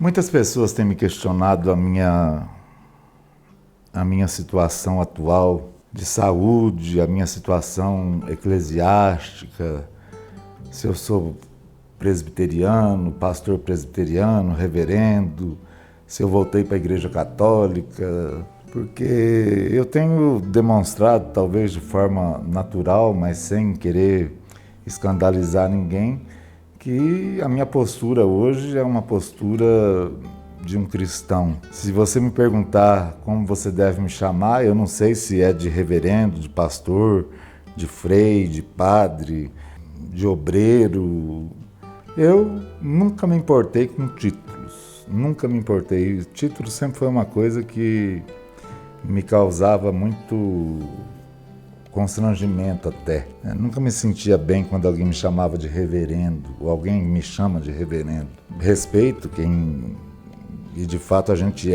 Muitas pessoas têm me questionado a minha situação atual de saúde, a minha situação eclesiástica, se eu sou presbiteriano, pastor presbiteriano, reverendo, se eu voltei para a Igreja Católica, porque eu tenho demonstrado, talvez de forma natural, mas sem querer escandalizar ninguém, que a minha postura hoje é uma postura de um cristão. Se você me perguntar como você deve me chamar, eu não sei se é de reverendo, de pastor, de frei, de padre, de obreiro. Eu nunca me importei com títulos, nunca me importei. O título sempre foi uma coisa que me causava muito constrangimento até. Eu nunca me sentia bem quando alguém me chamava de reverendo, ou alguém me chama de reverendo. Respeito quem, e de fato a gente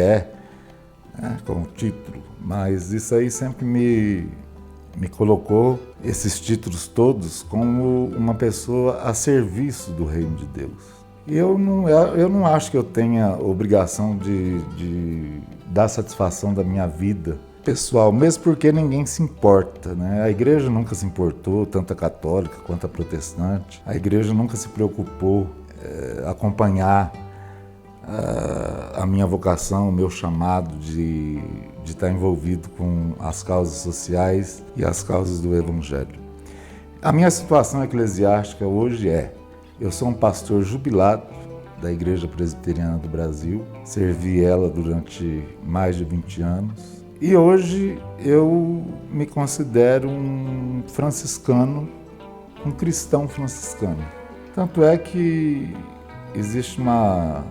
com o título, mas isso aí sempre me colocou, esses títulos todos, como uma pessoa a serviço do reino de Deus. E eu não acho que eu tenha obrigação de dar satisfação da minha vida pessoal, mesmo porque ninguém se importa, né? A igreja nunca se importou, tanto a católica quanto a protestante. A igreja nunca se preocupou acompanhar a minha vocação, o meu chamado de estar envolvido com as causas sociais e as causas do Evangelho. A minha situação eclesiástica hoje eu sou um pastor jubilado da Igreja Presbiteriana do Brasil, servi ela durante mais de 20 anos e hoje eu me considero um franciscano, um cristão franciscano. Tanto é que existe uma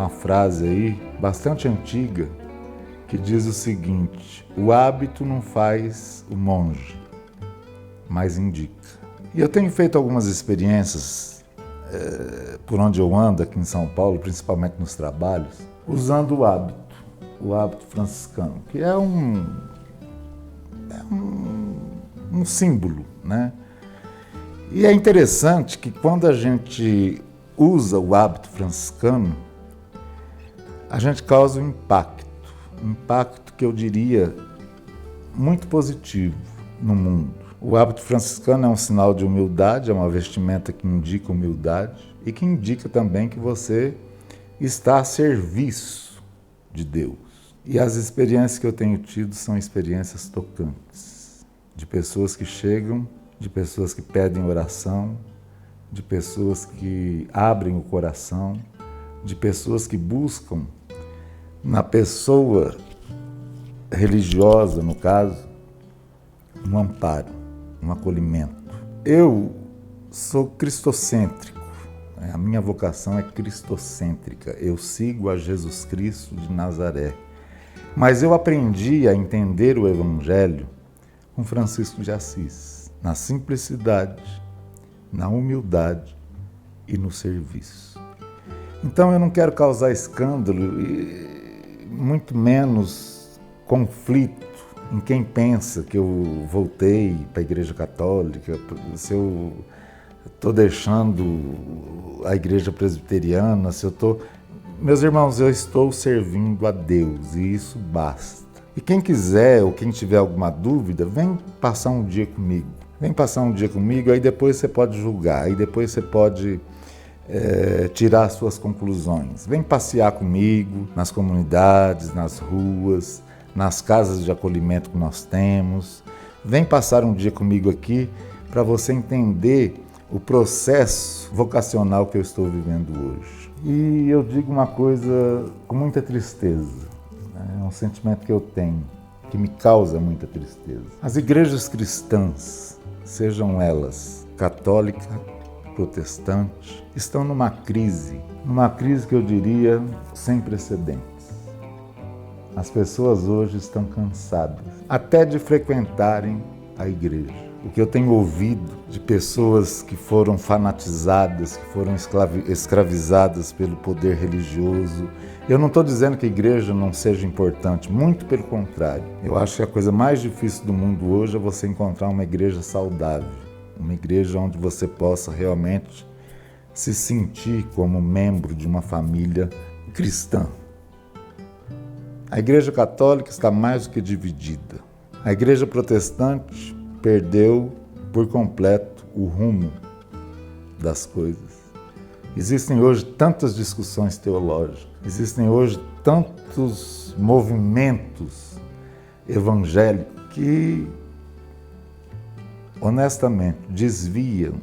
frase aí, bastante antiga, que diz o seguinte: o hábito não faz o monge, mas indica. E eu tenho feito algumas experiências por onde eu ando aqui em São Paulo, principalmente nos trabalhos, usando o hábito franciscano, que é um símbolo, né? E é interessante que quando a gente usa o hábito franciscano, a gente causa um impacto que eu diria muito positivo no mundo. O hábito franciscano é um sinal de humildade, é uma vestimenta que indica humildade e que indica também que você está a serviço de Deus. E as experiências que eu tenho tido são experiências tocantes, de pessoas que chegam, de pessoas que pedem oração, de pessoas que abrem o coração, de pessoas que buscam na pessoa religiosa, no caso, um amparo, um acolhimento. Eu sou cristocêntrico, a minha vocação é cristocêntrica, eu sigo a Jesus Cristo de Nazaré. Mas eu aprendi a entender o Evangelho com Francisco de Assis, na simplicidade, na humildade e no serviço. Então eu não quero causar escândalo e muito menos conflito em quem pensa que eu voltei para a Igreja Católica, se eu estou deixando a Igreja Presbiteriana, se eu estou... Meus irmãos, eu estou servindo a Deus e isso basta. E quem quiser ou quem tiver alguma dúvida, vem passar um dia comigo. Vem passar um dia comigo, aí depois você pode julgar, aí depois você pode tirar suas conclusões. Vem passear comigo nas comunidades, nas ruas, nas casas de acolhimento que nós temos. Vem passar um dia comigo aqui para você entender o processo vocacional que eu estou vivendo hoje. E eu digo uma coisa com muita tristeza, é um sentimento que eu tenho, que me causa muita tristeza. As igrejas cristãs, sejam elas católica, protestante, estão numa crise que eu diria sem precedentes. As pessoas hoje estão cansadas, até de frequentarem a igreja. O que eu tenho ouvido de pessoas que foram fanatizadas, que foram escravizadas pelo poder religioso. Eu não estou dizendo que a igreja não seja importante, muito pelo contrário. Eu acho que a coisa mais difícil do mundo hoje é você encontrar uma igreja saudável, uma igreja onde você possa realmente se sentir como membro de uma família cristã. A Igreja Católica está mais do que dividida. A Igreja Protestante perdeu por completo o rumo das coisas. Existem hoje tantas discussões teológicas, existem hoje tantos movimentos evangélicos que, honestamente, desviam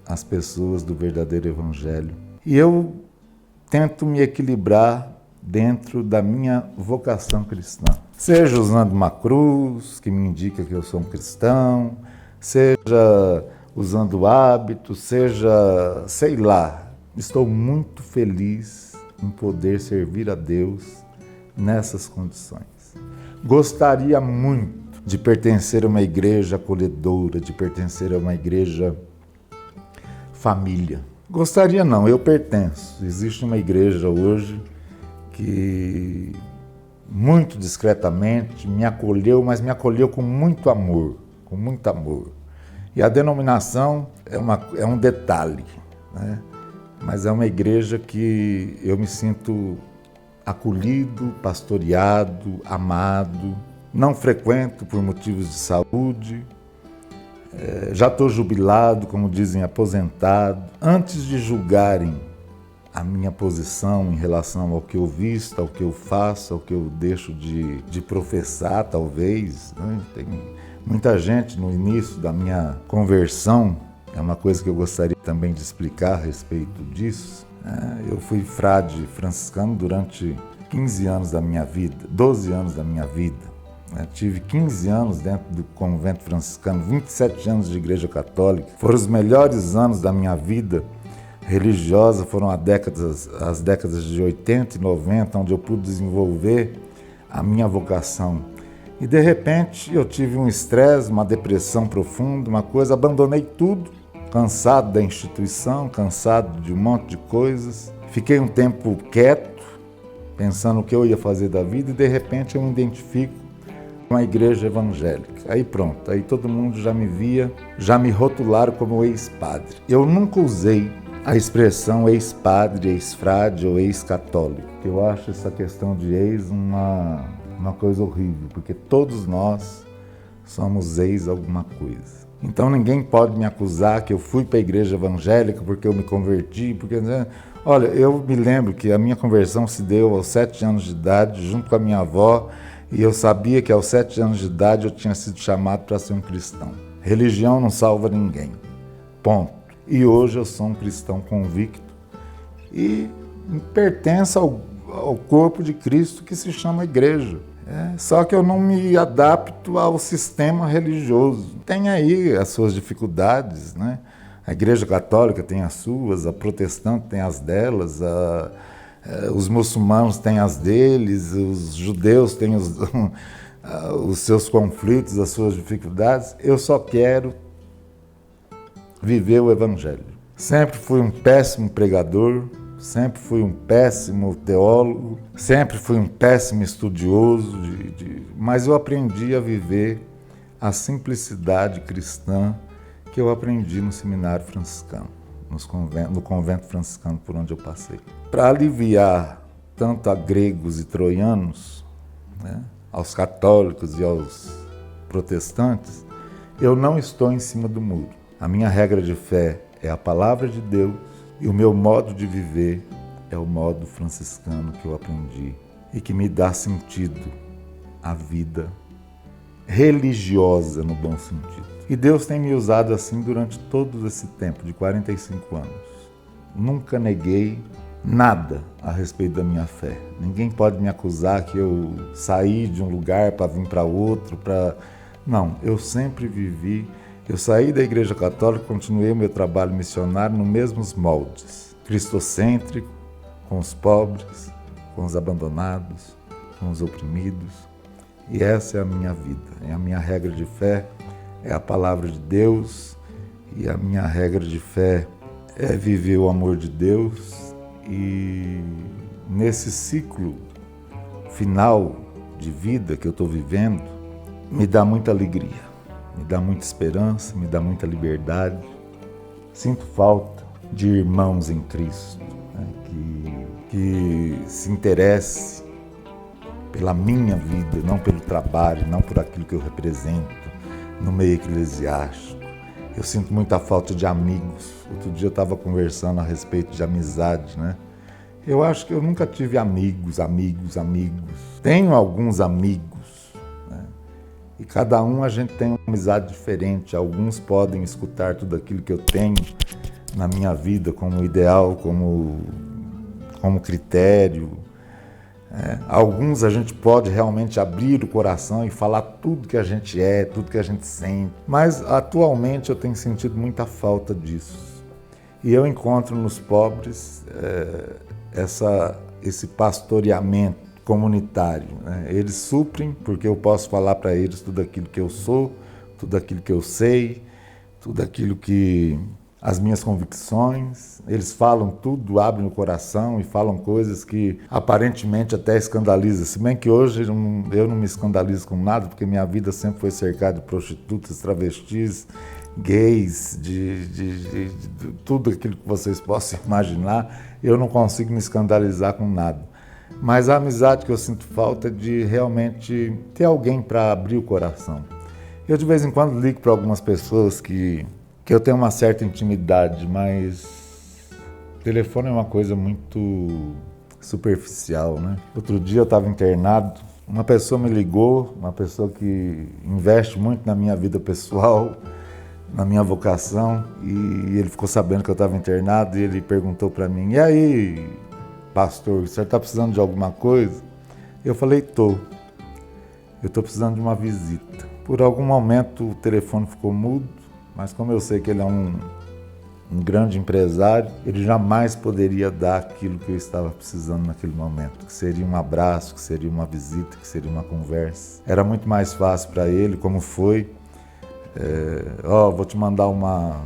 as pessoas do verdadeiro evangelho. E eu tento me equilibrar dentro da minha vocação cristã. Seja usando uma cruz, que me indica que eu sou um cristão, seja usando hábitos, seja, sei lá. Estou muito feliz em poder servir a Deus nessas condições. Gostaria muito de pertencer a uma igreja acolhedora, de pertencer a uma igreja família. Gostaria não, eu pertenço. Existe uma igreja hoje que muito discretamente me acolheu, mas me acolheu com muito amor, com muito amor. E a denominação é um detalhe, né? Mas é uma igreja que eu me sinto acolhido, pastoreado, amado. Não frequento por motivos de saúde. Já estou jubilado, como dizem, aposentado. Antes de julgarem a minha posição em relação ao que eu visto, ao que eu faço, ao que eu deixo de professar, talvez, né? Tem muita gente no início da minha conversão. É uma coisa que eu gostaria também de explicar a respeito disso. Eu fui frade franciscano durante 15 anos da minha vida, 12 anos da minha vida. Tive 15 anos dentro do convento franciscano, 27 anos de igreja católica. Foram os melhores anos da minha vida religiosa, foram as décadas de 80 e 90, onde eu pude desenvolver a minha vocação. E de repente eu tive um estresse, uma depressão profunda, uma coisa, abandonei tudo. Cansado da instituição, cansado de um monte de coisas. Fiquei um tempo quieto, pensando o que eu ia fazer da vida, e de repente eu me identifico com a igreja evangélica. Aí pronto, aí todo mundo já me via, já me rotularam como ex-padre. Eu nunca usei a expressão ex-padre, ex-frade ou ex-católico. Eu acho essa questão de ex uma coisa horrível, porque todos nós somos ex alguma coisa. Então ninguém pode me acusar que eu fui para a igreja evangélica porque eu me converti, porque... Olha, eu me lembro que a minha conversão se deu aos 7 anos de idade, junto com a minha avó, e eu sabia que aos 7 anos de idade eu tinha sido chamado para ser um cristão. Religião não salva ninguém, ponto. E hoje eu sou um cristão convicto e pertenço ao corpo de Cristo que se chama igreja. Só que eu não me adapto ao sistema religioso. Tem aí as suas dificuldades, né? A Igreja Católica tem as suas, a protestante tem as delas, os muçulmanos têm as deles, os judeus têm os seus conflitos, as suas dificuldades. Eu só quero viver o Evangelho. Sempre fui um péssimo pregador, sempre fui um péssimo teólogo, sempre fui um péssimo estudioso, mas eu aprendi a viver a simplicidade cristã que eu aprendi no seminário franciscano, no convento franciscano por onde eu passei. Para aliviar tanto a gregos e troianos, né, aos católicos e aos protestantes, eu não estou em cima do muro. A minha regra de fé é a palavra de Deus, e o meu modo de viver é o modo franciscano que eu aprendi e que me dá sentido à vida religiosa no bom sentido. E Deus tem me usado assim durante todo esse tempo, de 45 anos. Nunca neguei nada a respeito da minha fé. Ninguém pode me acusar que eu saí de um lugar para vir para outro. Não, eu sempre vivi. Eu saí da Igreja Católica, continuei o meu trabalho missionário nos mesmos moldes. Cristocêntrico, com os pobres, com os abandonados, com os oprimidos. E essa é a minha vida. É a minha regra de fé, é a palavra de Deus. E a minha regra de fé é viver o amor de Deus. E nesse ciclo final de vida que eu estou vivendo, me dá muita alegria. Me dá muita esperança, me dá muita liberdade. Sinto falta de irmãos em Cristo, né, que que se interesse pela minha vida, não pelo trabalho, não por aquilo que eu represento no meio eclesiástico. Eu sinto muita falta de amigos. Outro dia eu estava conversando a respeito de amizade, né? Eu acho que eu nunca tive amigos. Tenho alguns amigos, né? E cada um a gente tem uma amizade diferente. Alguns podem escutar tudo aquilo que eu tenho na minha vida como ideal, como critério. Alguns a gente pode realmente abrir o coração e falar tudo que a gente é, tudo que a gente sente. Mas atualmente eu tenho sentido muita falta disso. E eu encontro nos pobres esse pastoreamento comunitário, né? Eles suprem porque eu posso falar para eles tudo aquilo que eu sou, tudo aquilo que eu sei, tudo aquilo que as minhas convicções. Eles falam tudo, abrem o coração e falam coisas que aparentemente até escandalizam. Se bem que hoje eu não me escandalizo com nada, porque minha vida sempre foi cercada de prostitutas, travestis, gays, de tudo aquilo que vocês possam imaginar. Eu não consigo me escandalizar com nada. Mas a amizade que eu sinto falta é de realmente ter alguém para abrir o coração. Eu de vez em quando ligo para algumas pessoas que eu tenho uma certa intimidade, mas o telefone é uma coisa muito superficial, né? Outro dia eu estava internado, uma pessoa me ligou, uma pessoa que investe muito na minha vida pessoal, na minha vocação, e ele ficou sabendo que eu estava internado e ele perguntou para mim: "E aí, pastor, o senhor está precisando de alguma coisa?" Eu falei: "Eu estou precisando de uma visita." Por algum momento o telefone ficou mudo, mas como eu sei que ele é um grande empresário, ele jamais poderia dar aquilo que eu estava precisando naquele momento, que seria um abraço, que seria uma visita, que seria uma conversa. Era muito mais fácil para ele, como foi, vou te mandar uma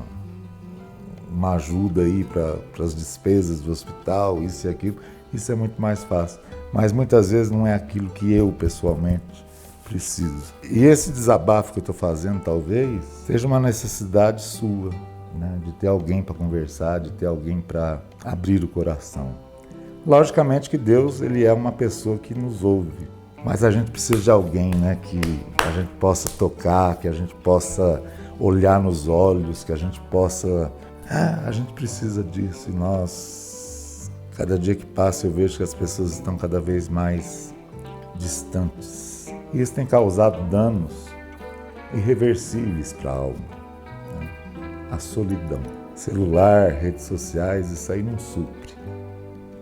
ajuda aí para as despesas do hospital, isso e aquilo. Isso é muito mais fácil, mas muitas vezes não é aquilo que eu pessoalmente preciso. E esse desabafo que eu estou fazendo talvez seja uma necessidade sua, né? De ter alguém para conversar, de ter alguém para abrir o coração. Logicamente que Deus, ele é uma pessoa que nos ouve, mas a gente precisa de alguém, né? Que a gente possa tocar, que a gente possa olhar nos olhos, que a gente possa... a gente precisa disso. E nós, cada dia que passa, eu vejo que as pessoas estão cada vez mais distantes. E isso tem causado danos irreversíveis para a alma, né? A solidão. Celular, redes sociais, isso aí não supre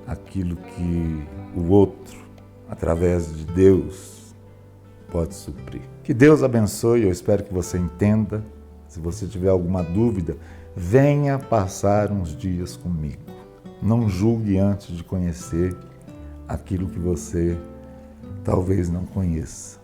aquilo que o outro, através de Deus, pode suprir. Que Deus abençoe, eu espero que você entenda. Se você tiver alguma dúvida, venha passar uns dias comigo. Não julgue antes de conhecer aquilo que você talvez não conheça.